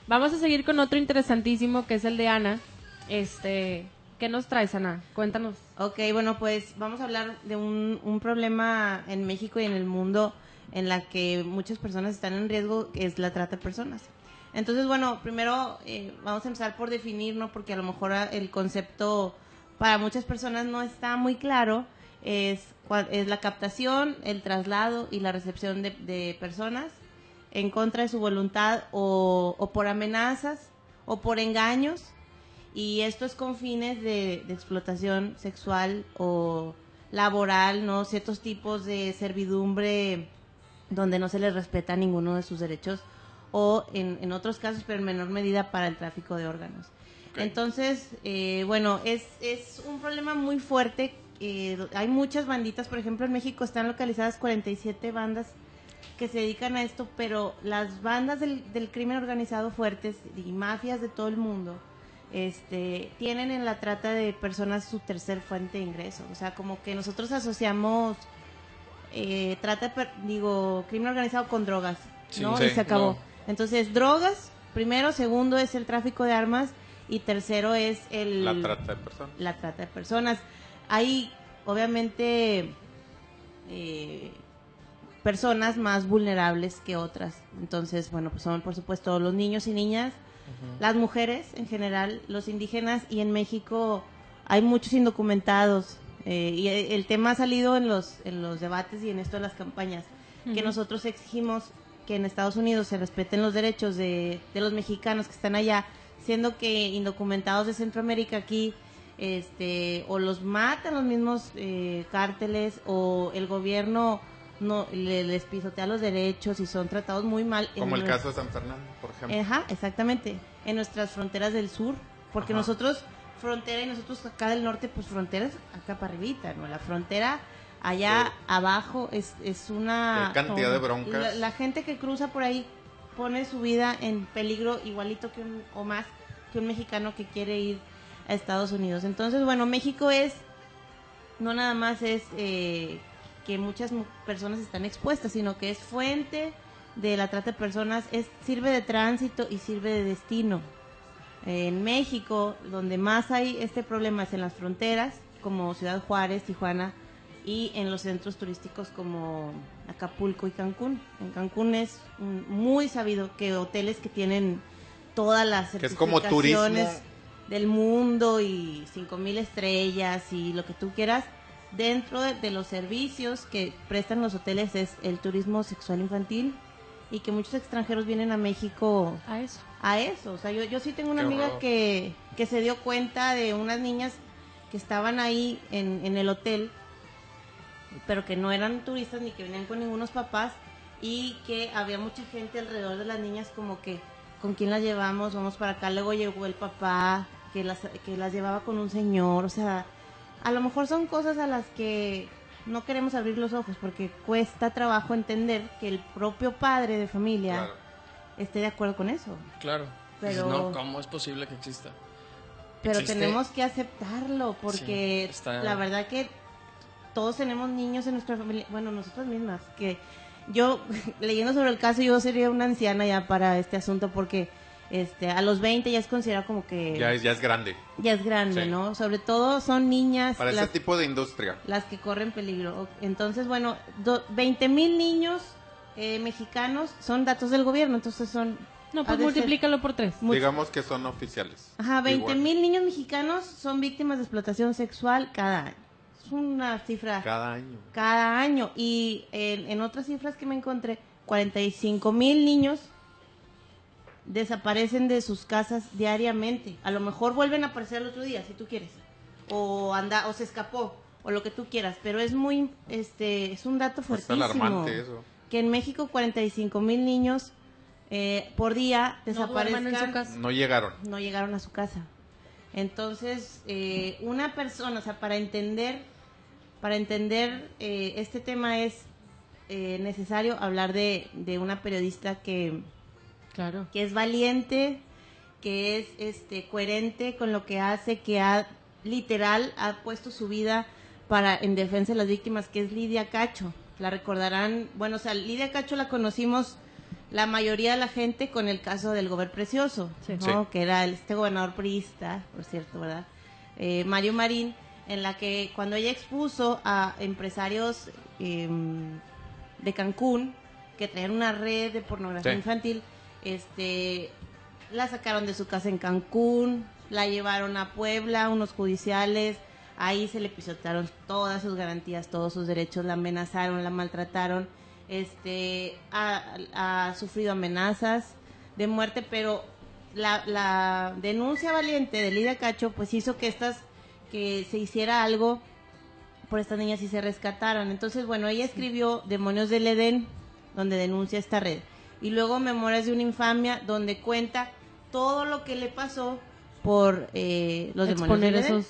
Vamos a seguir con otro interesantísimo que es el de Ana. ¿Qué nos traes, Ana? Cuéntanos. Ok, bueno, pues vamos a hablar de un problema en México y en el mundo en la que muchas personas están en riesgo, que es la trata de personas. Entonces, bueno, primero vamos a empezar por definir, ¿no? Porque a lo mejor el concepto para muchas personas no está muy claro. Es la captación, el traslado y la recepción de personas en contra de su voluntad o por amenazas o por engaños, y esto es con fines de explotación sexual o laboral, ¿no? Ciertos tipos de servidumbre donde no se les respeta ninguno de sus derechos, o en otros casos, pero en menor medida, para el tráfico de órganos. Okay. Entonces, bueno, es un problema muy fuerte. Hay muchas banditas, por ejemplo, en México están localizadas 47 bandas que se dedican a esto, pero las bandas del crimen organizado fuertes y mafias de todo el mundo tienen en la trata de personas su tercer fuente de ingreso. O sea, como que nosotros asociamos crimen organizado con drogas, ¿no? Sí, y se acabó. No. Entonces, drogas, primero, segundo es el tráfico de armas y tercero es la trata de personas. La trata de personas. Hay, obviamente, personas más vulnerables que otras. Entonces, bueno, pues son, por supuesto, los niños y niñas, las mujeres en general, los indígenas, y en México hay muchos indocumentados, y el tema ha salido en los debates y en esto de las campañas, que nosotros exigimos que en Estados Unidos se respeten los derechos de los mexicanos que están allá, siendo que indocumentados de Centroamérica aquí, o los matan los mismos cárteles, o el gobierno no les pisotea los derechos y son tratados muy mal. Como el caso de San Fernando, por ejemplo. Ajá, exactamente, en nuestras fronteras del sur, porque nosotros frontera y nosotros acá del norte, pues fronteras acá para arribita, ¿no? La frontera allá abajo es una... Qué cantidad de broncas. La gente que cruza por ahí pone su vida en peligro igualito que o más que un mexicano que quiere ir a Estados Unidos. Entonces, bueno, México no nada más es que muchas personas están expuestas, sino que es fuente de la trata de personas, sirve de tránsito y sirve de destino. En México, donde más hay este problema es en las fronteras, como Ciudad Juárez, Tijuana, y en los centros turísticos como Acapulco y Cancún. En Cancún es muy sabido que hoteles que tienen todas las certificaciones, que es como turismo del mundo y 5,000 estrellas y lo que tú quieras, dentro de los servicios que prestan los hoteles es el turismo sexual infantil, y que muchos extranjeros vienen a México a eso. O sea, yo sí tengo una amiga que se dio cuenta de unas niñas que estaban ahí en el hotel, pero que no eran turistas ni que venían con ningunos papás, y que había mucha gente alrededor de las niñas, como que ¿con quién las llevamos? Vamos para acá. Luego llegó el papá que las llevaba con un señor. O sea, a lo mejor son cosas a las que no queremos abrir los ojos, porque cuesta trabajo entender que el propio padre de familia esté de acuerdo con eso. Claro. Pero no, ¿cómo es posible que exista? Pero tenemos que aceptarlo, porque la verdad que todos tenemos niños en nuestra familia, bueno, nosotras mismas, que yo, leyendo sobre el caso, yo sería una anciana ya para este asunto, porque a los 20 ya es considerado como que... Ya es grande. Ya es grande, sí, ¿no? Sobre todo son niñas... Para ese tipo de industria. Las que corren peligro. Entonces, bueno, 20,000 niños mexicanos son datos del gobierno, entonces son... No, pues multiplícalo por 3. Digamos que son oficiales. Ajá, 20,000 niños mexicanos son víctimas de explotación sexual cada año. Es una cifra... Cada año. Cada año. Y en otras cifras que me encontré, 45,000 niños desaparecen de sus casas diariamente. A lo mejor vuelven a aparecer el otro día, si tú quieres, o se escapó, o lo que tú quieras, pero es muy es un dato fuertísimo. Es alarmante eso. Que en México 45,000 niños por día desaparezcan. No llegaron a su casa. Entonces, una persona, o sea, para entender este tema es necesario hablar de una periodista que es valiente, que es coherente con lo que hace, que ha puesto su vida en defensa de las víctimas, que es Lidia Cacho. La recordarán, bueno, o sea, Lidia Cacho la la mayoría de la gente con el caso del Gober Precioso, Sí. ¿no? Sí. Que era este gobernador priista, por cierto, ¿verdad? Mario Marín, en la que cuando ella expuso a empresarios de Cancún que traían una red de pornografía Sí. infantil, la sacaron de su casa en Cancún, la llevaron a Puebla, unos judiciales, ahí se le pisotearon todas sus garantías, todos sus derechos, la amenazaron, la maltrataron, ha sufrido amenazas de muerte, pero la denuncia valiente de Lidia Cacho pues hizo que se hiciera algo por estas niñas y se rescataran. Entonces, bueno, ella escribió Demonios del Edén, donde denuncia esta red, y luego Memorias de una infamia, donde cuenta todo lo que le pasó por los demonios Exponer del Edén. esos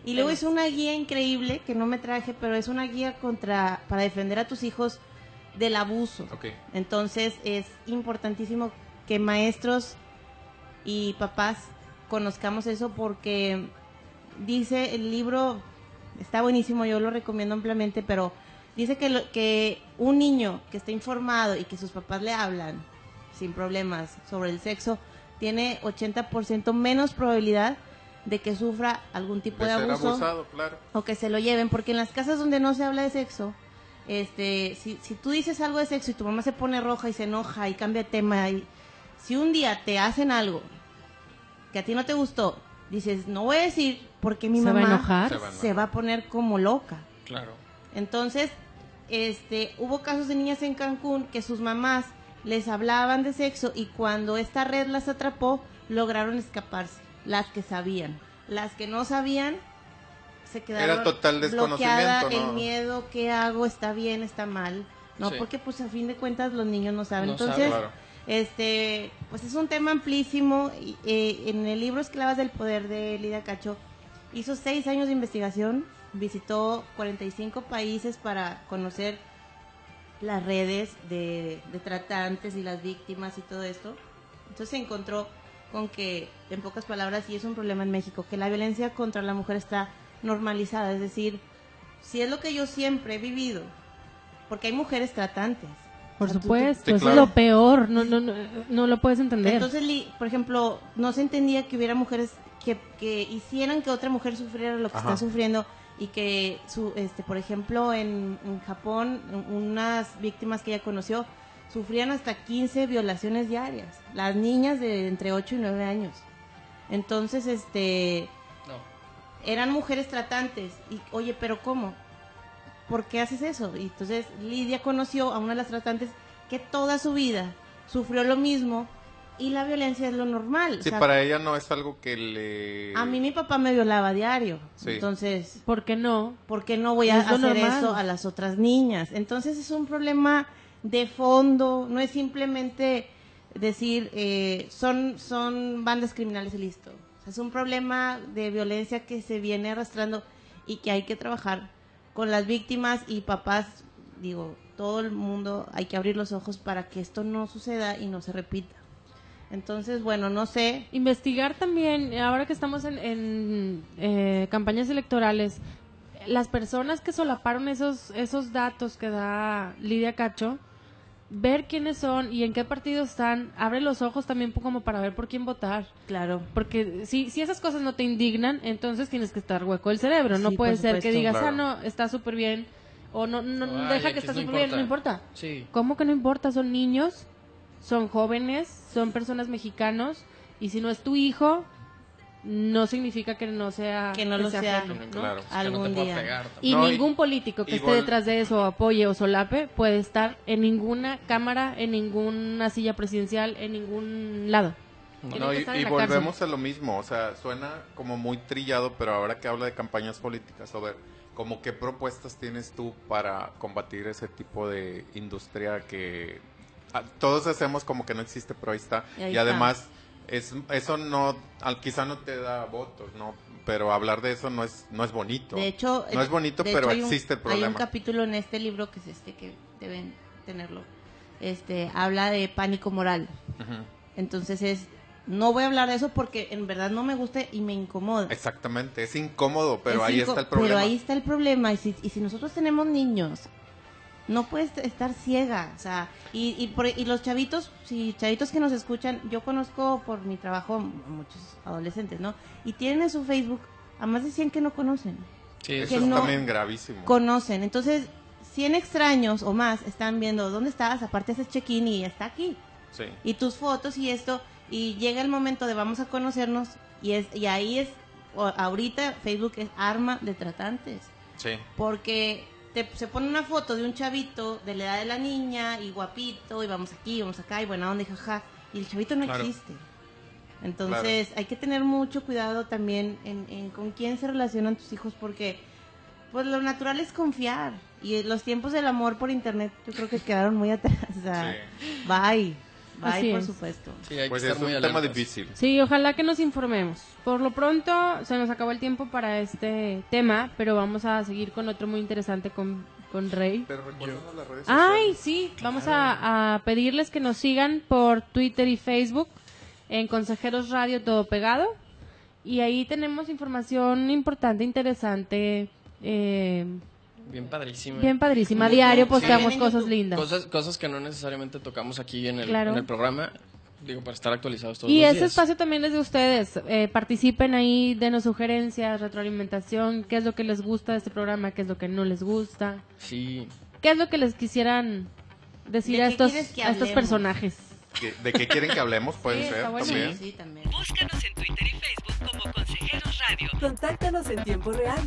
Y luego temas. hizo una guía increíble que no me traje, pero es una guía para defender a tus hijos del abuso. Ok. Entonces es importantísimo que maestros y papás conozcamos eso, porque dice el libro, está buenísimo, yo lo recomiendo ampliamente, pero dice que un niño que está informado y que sus papás le hablan sin problemas sobre el sexo tiene 80% menos probabilidad de que sufra algún tipo de ser abuso abusado, claro. o que se lo lleven, porque en las casas donde no se habla de sexo, si tú dices algo de sexo y tu mamá se pone roja y se enoja y cambia de tema, y si un día te hacen algo que a ti no te gustó, dices, no voy a decir porque mi ¿Se va a mamá enojar? Se va a enojar. se va a poner como loca. Claro. Entonces, hubo casos de niñas en Cancún que sus mamás les hablaban de sexo y cuando esta red las atrapó, lograron escaparse, las que sabían. Las que no sabían, se quedaron Era total bloqueada, desconocimiento, ¿no? el miedo, ¿qué hago? ¿Está bien? ¿Está mal? No, Sí. porque pues a fin de cuentas los niños no saben. No Entonces, saben. pues es un tema amplísimo. En el libro Esclavas del Poder de Lidia Cacho, hizo 6 años de investigación, visitó 45 países para conocer las redes de tratantes y las víctimas y todo esto. Entonces se encontró con que, en pocas palabras, y es un problema en México, que la violencia contra la mujer está normalizada. Es decir, si es lo que yo siempre he vivido, porque hay mujeres tratantes. Por O sea, supuesto, Sí, eso claro. es lo peor, no lo puedes entender. Entonces, por ejemplo, no se entendía que hubiera mujeres que hicieran que otra mujer sufriera lo que Ajá. está sufriendo, y que, por ejemplo, en Japón, unas víctimas que ella conoció sufrían hasta 15 violaciones diarias, las niñas de entre 8 y 9 años. Entonces, No. eran mujeres tratantes, y oye, pero ¿cómo? ¿Por qué haces eso? Y entonces Lidia conoció a una de las tratantes que toda su vida sufrió lo mismo, y la violencia es lo normal. Sí, O sea, para ella no es algo que le... a mí mi papá me violaba a diario, Sí. entonces, ¿Por qué no? ¿por qué no voy a Es lo hacer normal. eso a las otras niñas? Entonces es un problema de fondo, no es simplemente decir, son bandas criminales y listo. O sea, es un problema de violencia que se viene arrastrando y que hay que trabajar con las víctimas y papás, digo, todo el mundo, hay que abrir los ojos para que esto no suceda y no se repita. Entonces, bueno, no sé. Investigar también, ahora que estamos en campañas electorales, las personas que solaparon esos datos que da Lidia Cacho, ver quiénes son y en qué partido están, abre los ojos también como para ver por quién votar. Claro. Porque si esas cosas no te indignan, entonces tienes que estar hueco el cerebro. No Sí, puede por ser que supuesto. digas, Claro. no, está súper bien, o no, Ay, deja que X, está no súper bien, no importa. Sí. ¿Cómo que no importa? Son niños, son jóvenes, son personas mexicanos, y si no es tu hijo, no significa que no sea Que no lo sea. ajeno, ¿no? Claro. Es que no Algún te puedo día. pegar Y No, ningún político que y esté vol- detrás de eso, apoye o solape, puede estar en ninguna cámara, en ninguna silla presidencial, en ningún lado. Tiene No, que y, estar en y la volvemos cárcel. a lo mismo, o sea, suena como muy trillado, pero ahora que habla de campañas políticas, a ver, como qué propuestas tienes tú para combatir ese tipo de industria que todos hacemos como que no existe, pero ahí está. Y ahí Y está. además, eso no, quizá no te da votos, ¿no? Pero hablar de eso no es bonito. De hecho, no es bonito, de pero hecho, existe el Hay problema. un capítulo en este libro que es que deben tenerlo. Habla de pánico moral. Ujú. Entonces no voy a hablar de eso porque en verdad no me gusta y me incomoda. Exactamente, es incómodo, pero Es ahí inco- está el problema. Pero ahí está el problema. Y si nosotros tenemos niños no puedes estar ciega, o sea, y los chavitos, chavitos que nos escuchan, yo conozco por mi trabajo muchos adolescentes, ¿no? Y tienen en su Facebook a más de 100 que no conocen. Sí, eso es también gravísimo. Conocen, entonces 100 extraños o más están viendo dónde estás, aparte haces check-in y está aquí. Sí. Y tus fotos y esto, y llega el momento de vamos a conocernos y ahí es, ahorita Facebook es arma de tratantes. Sí. Porque se pone una foto de un chavito de la edad de la niña y guapito y vamos aquí, vamos acá y buena onda y jaja, y el chavito no existe. Entonces hay que tener mucho cuidado también en con quién se relacionan tus hijos, porque pues lo natural es confiar, y los tiempos del amor por internet yo creo que quedaron muy atrás. O sea, bye, por supuesto. Sí, hay pues que es estar muy un tema alertas. difícil. Sí, ojalá que nos informemos. Por lo pronto se nos acabó el tiempo para este tema, pero vamos a seguir con otro muy interesante con Rey. Pero recuérdanos las redes Ay, sociales. sí, vamos a pedirles que nos sigan por Twitter y Facebook en Consejeros Radio todo pegado, y ahí tenemos información importante, interesante, Bien padrísima. bien padrísima. A diario posteamos Sí. cosas lindas. Cosas que no necesariamente tocamos aquí en el, Claro. en el programa, digo, para estar actualizados todos Y los ese días. espacio también es de ustedes. Participen ahí, denos sugerencias, retroalimentación, qué es lo que les gusta de este programa, qué es lo que no les gusta, Sí. qué es lo que les quisieran decir ¿De a qué estos quieres que personajes. hablemos? ¿De qué quieren que hablemos? Puede Sí, ser está bueno. también. Sí, también. Búscanos en Twitter y Facebook como Consejeros Radio. Contáctanos en tiempo real